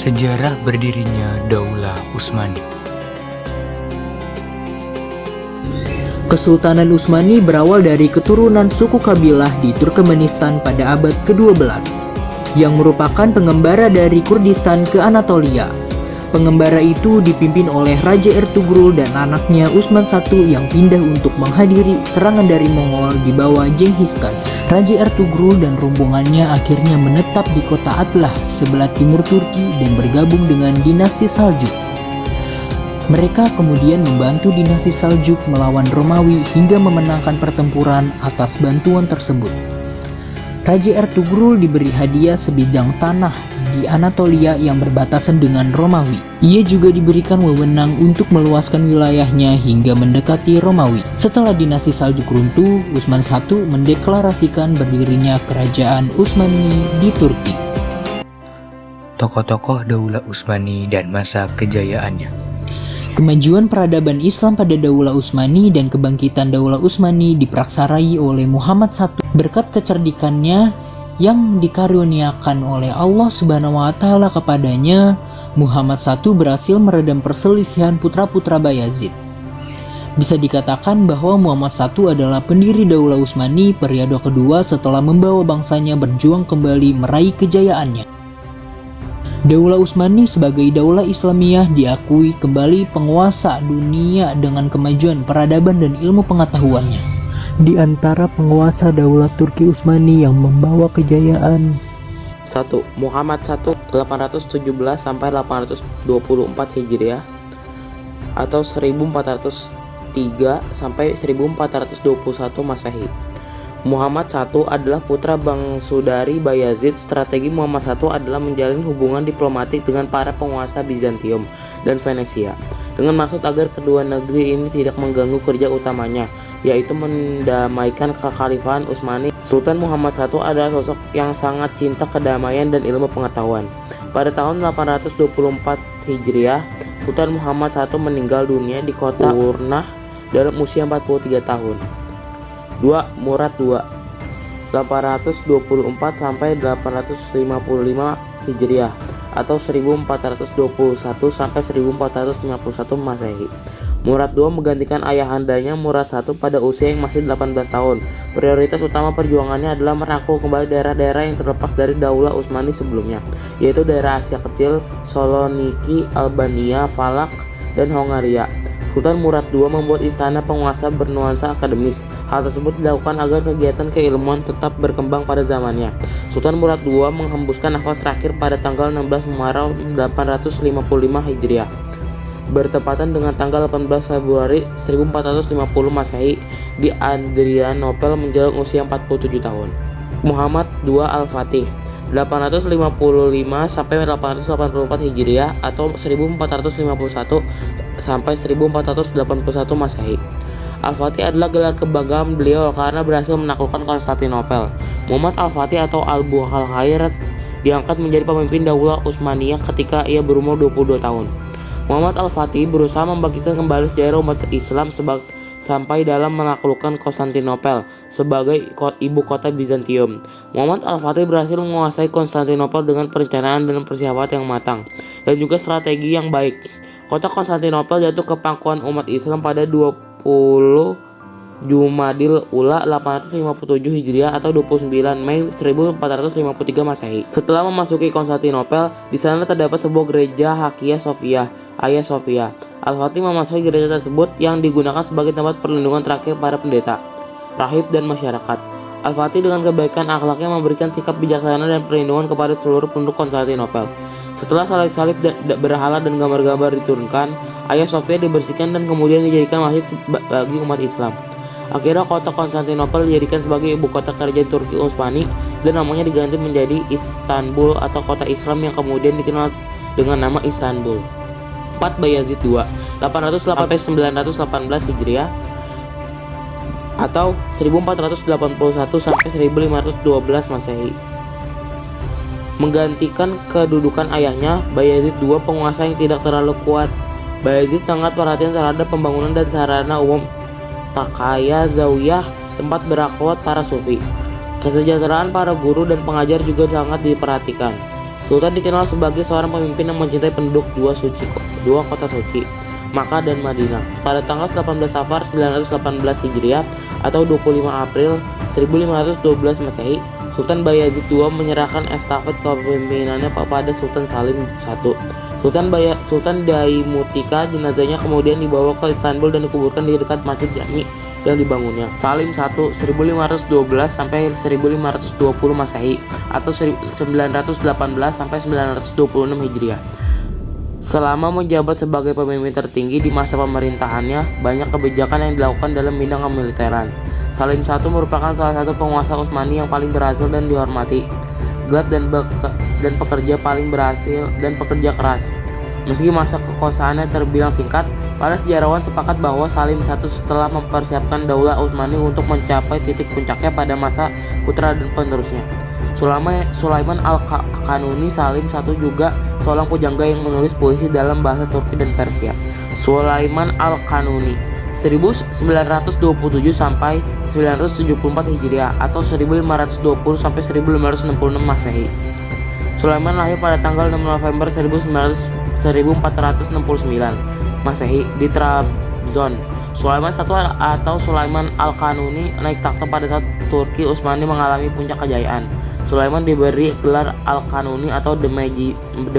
Sejarah berdirinya Daulah Utsmani. Kesultanan Utsmani berawal dari keturunan suku kabilah di Turkmenistan pada abad ke-12 yang merupakan pengembara dari Kurdistan ke Anatolia. Pengembara itu dipimpin oleh Raja Ertugrul dan anaknya Utsman I yang pindah untuk menghadiri serangan dari Mongol di bawah Genghis Khan. Raja Ertugrul dan rombongannya akhirnya menetap di kota Atlah sebelah timur Turki dan bergabung dengan dinasti Saljuk. Mereka kemudian membantu dinasti Saljuk melawan Romawi hingga memenangkan pertempuran atas bantuan tersebut. Raja Ertugrul diberi hadiah sebidang tanah di Anatolia yang berbatasan dengan Romawi. Ia juga diberikan wewenang untuk meluaskan wilayahnya hingga mendekati Romawi. Setelah dinasti Saljuk runtuh, Utsman I mendeklarasikan berdirinya kerajaan Utsmani di Turki. Tokoh-tokoh Daulah Utsmani dan masa kejayaannya. Kemajuan peradaban Islam pada Daulah Utsmani dan kebangkitan Daulah Utsmani diperaksarai oleh Muhammad I berkat kecerdikannya yang dikaruniakan oleh Allah Subhanahu wa Ta'ala kepadanya. Muhammad I berhasil meredam perselisihan putra-putra Bayazid. Bisa dikatakan bahwa Muhammad I adalah pendiri Daulah Utsmani periode kedua setelah membawa bangsanya berjuang kembali meraih kejayaannya. Daulah Utsmani sebagai daulah Islamiyah diakui kembali penguasa dunia dengan kemajuan peradaban dan ilmu pengetahuannya. Di antara penguasa daulah Turki Utsmani yang membawa kejayaan: 1. Muhammad I 817 sampai 824 Hijriah atau 1403 sampai 1421 Masehi. Muhammad I adalah putra bangsaudari Bayazid. Strategi Muhammad I adalah menjalin hubungan diplomatik dengan para penguasa Bizantium dan Venesia dengan maksud agar kedua negeri ini tidak mengganggu kerja utamanya, yaitu mendamaikan kekhalifahan Utsmani. Sultan Muhammad I adalah sosok yang sangat cinta kedamaian dan ilmu pengetahuan. Pada tahun 824 Hijriah, Sultan Muhammad I meninggal dunia di kota Urnah dalam usia 43 tahun. 2. Murad II 824 sampai 855 Hijriah atau 1421 sampai 1451 Masehi. Murad II menggantikan ayahandanya Murad I pada usia yang masih 18 tahun. Prioritas utama perjuangannya adalah merangkul kembali daerah-daerah yang terlepas dari Daulah Utsmani sebelumnya, yaitu daerah Asia Kecil, Saloniki, Albania, Valak, dan Hongaria. Sultan Murad II membuat istana penguasa bernuansa akademis. Hal tersebut dilakukan agar kegiatan keilmuan tetap berkembang pada zamannya. Sultan Murad II menghembuskan nafas terakhir pada tanggal 16 Muharram 855 Hijriah, bertepatan dengan tanggal 18 Februari 1450 Masehi di Adrianopel menjelang usia 47 tahun. Muhammad II Al-Fatih 855 sampai 884 Hijriah atau 1451 sampai 1481 Masehi. Al-Fatih adalah gelar kebanggaan beliau karena berhasil menaklukkan Konstantinopel. Muhammad Al-Fatih atau Al-Bukhayr diangkat menjadi pemimpin Daulah Utsmaniyah ketika ia berumur 22 tahun. Muhammad Al-Fatih berusaha membangkitkan kembali sejarah umat Islam sampai dalam menaklukkan Konstantinopel sebagai ibu kota Bizantium. Muhammad Al-Fatih berhasil menguasai Konstantinopel dengan perencanaan dan persiapan yang matang dan juga strategi yang baik. Kota Konstantinopel jatuh ke pangkuan umat Islam pada 20 Jumadil Ula 857 Hijriah atau 29 Mei 1453 Masehi. Setelah memasuki Konstantinopel, di sana terdapat sebuah gereja Hagia Sophia. Al-Fatih memasuki gereja tersebut yang digunakan sebagai tempat perlindungan terakhir para pendeta, rahib, dan masyarakat. Al-Fatih dengan kebaikan akhlaknya memberikan sikap bijaksana dan perlindungan kepada seluruh penduduk Konstantinopel. Setelah salib-salib berhala dan gambar-gambar diturunkan, Hagia Sophia dibersihkan dan kemudian dijadikan masjid bagi umat Islam. Akhirnya kota Konstantinopel dijadikan sebagai ibu kota kerajaan Turki Utsmani dan namanya diganti menjadi Istanbul atau kota Islam yang kemudian dikenal dengan nama Istanbul. 4. Bayazid II 808 sampai 918 Hijriah atau 1481 sampai 1512 Masehi. Menggantikan kedudukan ayahnya, Bayazid II penguasa yang tidak terlalu kuat. Bayazid sangat perhatian terhadap pembangunan dan sarana umum Takaya Zawiyah, tempat berakhwat para sufi. Kesejahteraan para guru dan pengajar juga sangat diperhatikan. Sultan dikenal sebagai seorang pemimpin yang mencintai penduduk dua kota suci, Makkah dan Madinah. Pada tanggal 18 Safar 918 Hijriah atau 25 April 1512 Masehi, Sultan Bayazid II menyerahkan estafet kepemimpinannya kepada Sultan Salim I. Sultan Daimutika jenazahnya kemudian dibawa ke Istanbul dan dikuburkan di dekat Masjid Jami yang dibangunnya. Salim I 1512 sampai 1520 Masehi atau 918 sampai 926 Hijriah. Selama menjabat sebagai pemimpin tertinggi di masa pemerintahannya, banyak kebijakan yang dilakukan dalam bidang kemiliteran. Salim I merupakan salah satu penguasa Utsmani yang paling berhasil dan dihormati, giat dan pekerja keras. Meski masa kekuasaannya terbilang singkat, para sejarawan sepakat bahwa Salim I setelah mempersiapkan Daulah Utsmani untuk mencapai titik puncaknya pada masa putra dan penerusnya. Sulaiman Al-Kanuni Salim I juga seorang pujangga yang menulis puisi dalam bahasa Turki dan Persia. Sulaiman Al-Kanuni 1927 sampai 974 Hijriah atau 1520 sampai 1566 Masehi. Sulaiman lahir pada tanggal 6 November 1469 Masehi di Trabzon. Sulaiman I atau Sulaiman Al-Kanuni naik takhta pada saat Turki Utsmani mengalami puncak kejayaan. Sulaiman diberi gelar Al-Kanuni atau The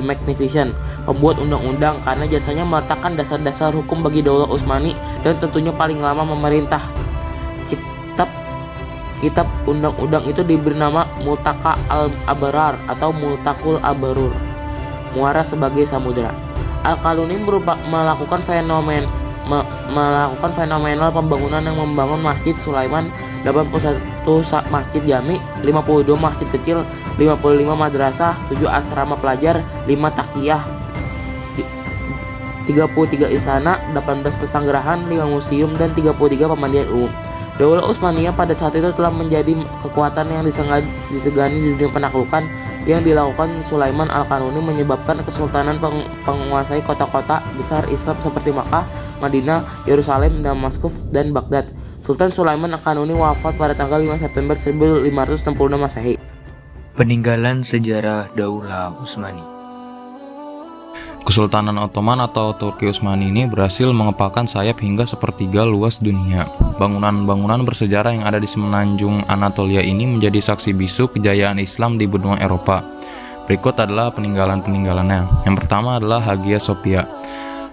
Magnificent, pembuat undang-undang, karena jasanya meletakkan dasar-dasar hukum bagi Daulah Utsmani dan tentunya paling lama memerintah. Kitab undang-undang itu diberi nama Multaka al-Abrar atau Multakul Abarur, muara sebagai samudera. Al-Kanuni melakukan fenomenal pembangunan yang membangun Masjid Sulaiman, 81 masjid jami, 52 masjid kecil, 55 madrasah, 7 asrama pelajar, 5 takiyah, 33 istana, 18 pesanggerahan, 5 museum, dan 33 pemandian umum. Daulah Utsmaniyah pada saat itu telah menjadi kekuatan yang disegani di dunia penaklukan. Yang dilakukan Sulaiman Al-Kanuni menyebabkan kesultanan menguasai kota-kota besar Islam seperti Makkah, Madinah, Yerusalem, Damaskus, dan Baghdad. Sultan Sulaiman Al-Kanuni wafat pada tanggal 5 September 1566 Masehi. Peninggalan sejarah Daulah Utsmani. Kesultanan Ottoman atau Turki Utsmani ini berhasil mengepalkan sayap hingga sepertiga luas dunia. Bangunan-bangunan bersejarah yang ada di semenanjung Anatolia ini menjadi saksi bisu kejayaan Islam di benua Eropa. Berikut adalah peninggalan-peninggalannya. Yang pertama adalah Hagia Sophia.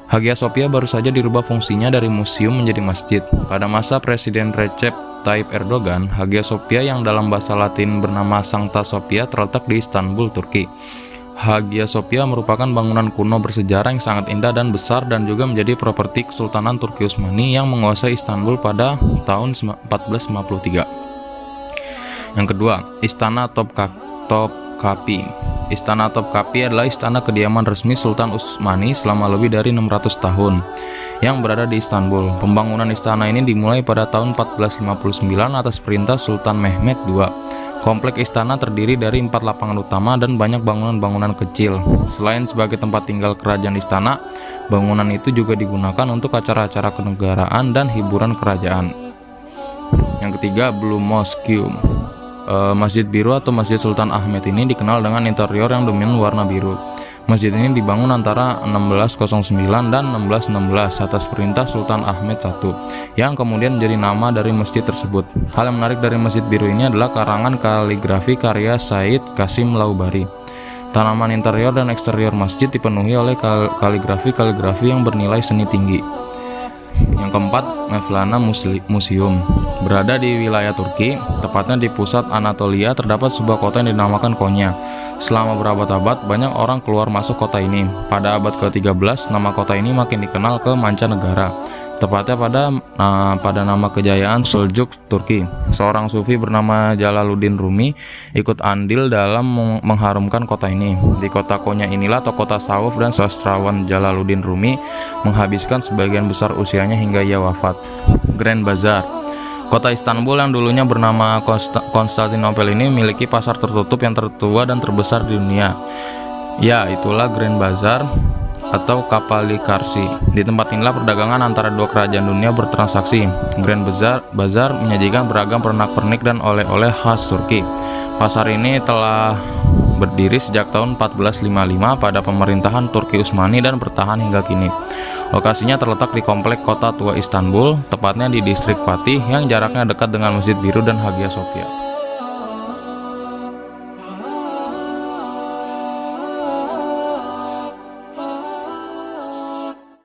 Hagia Sophia baru saja dirubah fungsinya dari museum menjadi masjid. Pada masa Presiden Recep Tayyip Erdogan, Hagia Sophia yang dalam bahasa Latin bernama Sancta Sophia terletak di Istanbul, Turki. Hagia Sophia merupakan bangunan kuno bersejarah yang sangat indah dan besar dan juga menjadi properti Kesultanan Turki Utsmani yang menguasai Istanbul pada tahun 1453. Yang kedua, Istana Topkapi. Istana Topkapi adalah istana kediaman resmi Sultan Utsmani selama lebih dari 600 tahun yang berada di Istanbul. Pembangunan istana ini dimulai pada tahun 1459 atas perintah Sultan Mehmed II. Komplek istana terdiri dari 4 lapangan utama dan banyak bangunan-bangunan kecil. Selain sebagai tempat tinggal kerajaan istana, bangunan itu juga digunakan untuk acara-acara kenegaraan dan hiburan kerajaan. Yang ketiga, Blue Mosque. Masjid Biru atau Masjid Sultan Ahmed ini dikenal dengan interior yang dominan warna biru. Masjid ini dibangun antara 1609 dan 1616 atas perintah Sultan Ahmed I, yang kemudian menjadi nama dari masjid tersebut. Hal yang menarik dari Masjid Biru ini adalah karangan kaligrafi karya Said Qasim Laubari. Tanaman interior dan eksterior masjid dipenuhi oleh kaligrafi yang bernilai seni tinggi. Yang keempat, Mevlana Museum. Berada di wilayah Turki, tepatnya di pusat Anatolia, terdapat sebuah kota yang dinamakan Konya. Selama berabad-abad, banyak orang keluar masuk kota ini. Pada abad ke-13, nama kota ini makin dikenal ke mancanegara. Tepatnya pada nama kejayaan Seljuk Turki. Seorang sufi bernama Jalaluddin Rumi ikut andil dalam mengharumkan kota ini. Di kota Konya inilah tokoh tasawuf dan sastrawan Jalaluddin Rumi menghabiskan sebagian besar usianya hingga ia wafat. Grand Bazar. Kota Istanbul yang dulunya bernama Konstantinopel ini memiliki pasar tertutup yang tertua dan terbesar di dunia. Ya, itulah Grand Bazar atau Kapalikarsi. Di tempat inilah perdagangan antara dua kerajaan dunia bertransaksi. Grand Bazar menyajikan beragam pernak-pernik dan oleh-oleh khas Turki. Pasar ini telah berdiri sejak tahun 1455 pada pemerintahan Turki Utsmani dan bertahan hingga kini. Lokasinya terletak di komplek Kota Tua Istanbul, tepatnya di distrik Fatih yang jaraknya dekat dengan Masjid Biru dan Hagia Sophia.